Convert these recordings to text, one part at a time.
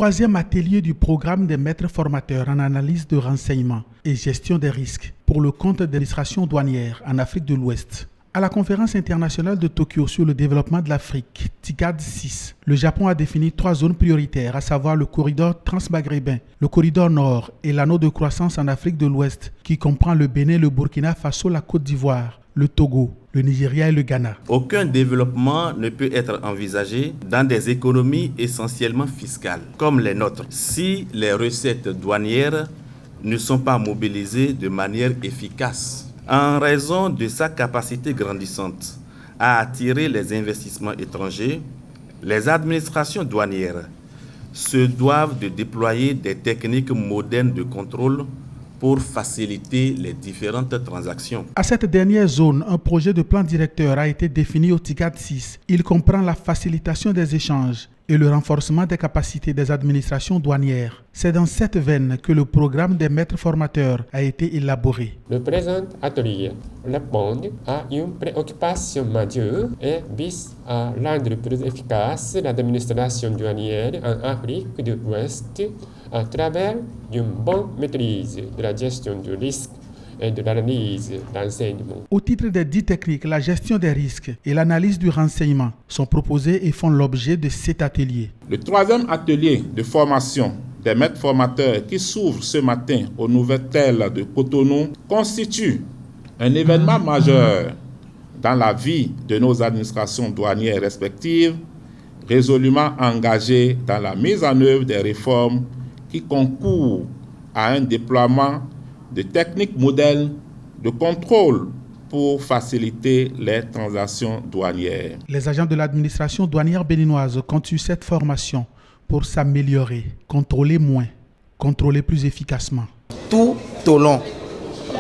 troisième atelier du programme des maîtres formateurs en analyse de renseignement et gestion des risques pour le compte de l'administration douanière en Afrique de l'Ouest. À la conférence internationale de Tokyo sur le développement de l'Afrique, TICAD 6, le Japon a défini 3 zones prioritaires, à savoir le corridor transmaghrébin, le corridor nord et l'anneau de croissance en Afrique de l'Ouest, qui comprend le Bénin, le Burkina Faso, la Côte d'Ivoire, le Togo, le Nigeria et le Ghana. Aucun développement ne peut être envisagé dans des économies essentiellement fiscales, comme les nôtres, si les recettes douanières ne sont pas mobilisées de manière efficace. En raison de sa capacité grandissante à attirer les investissements étrangers, les administrations douanières se doivent de déployer des techniques modernes de contrôle pour faciliter les différentes transactions. À cette dernière zone, un projet de plan directeur a été défini au TICAD 6. Il comprend la facilitation des échanges et le renforcement des capacités des administrations douanières. C'est dans cette veine que le programme des maîtres formateurs a été élaboré. Le présent atelier répond à une préoccupation majeure et vise à rendre plus efficace l'administration douanière en Afrique de l'Ouest à travers une bonne maîtrise de la gestion du risque et de l'analyse d'enseignement. Au titre des 10 techniques, la gestion des risques et l'analyse du renseignement sont proposées et font l'objet de cet atelier. Le troisième atelier de formation des maîtres formateurs qui s'ouvre ce matin aux Nouvelles-Terres de Cotonou constitue un événement majeur dans la vie de nos administrations douanières respectives, résolument engagées dans la mise en œuvre des réformes qui concourent à un déploiement de techniques modèles de contrôle pour faciliter les transactions douanières. Les agents de l'administration douanière béninoise comptent sur cette formation pour s'améliorer, contrôler moins, contrôler plus efficacement. Tout au long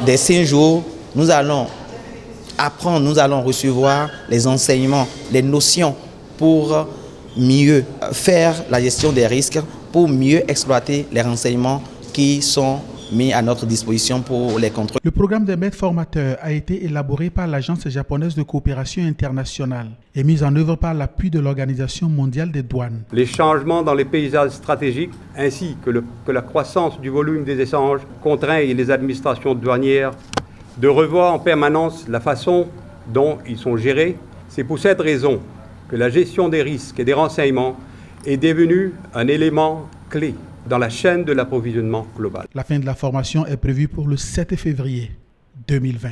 des 5 jours, nous allons apprendre, nous allons recevoir les enseignements, les notions pour mieux faire la gestion des risques, pour mieux exploiter les renseignements qui sont mis à notre disposition pour les contrôles. Le programme des maîtres formateurs a été élaboré par l'Agence japonaise de coopération internationale et mis en œuvre par l'appui de l'Organisation mondiale des douanes. Les changements dans les paysages stratégiques ainsi que la croissance du volume des échanges contraignent les administrations douanières de revoir en permanence la façon dont ils sont gérés. C'est pour cette raison que la gestion des risques et des renseignements est devenue un élément clé dans la chaîne de l'approvisionnement global. La fin de la formation est prévue pour le 7 février 2020.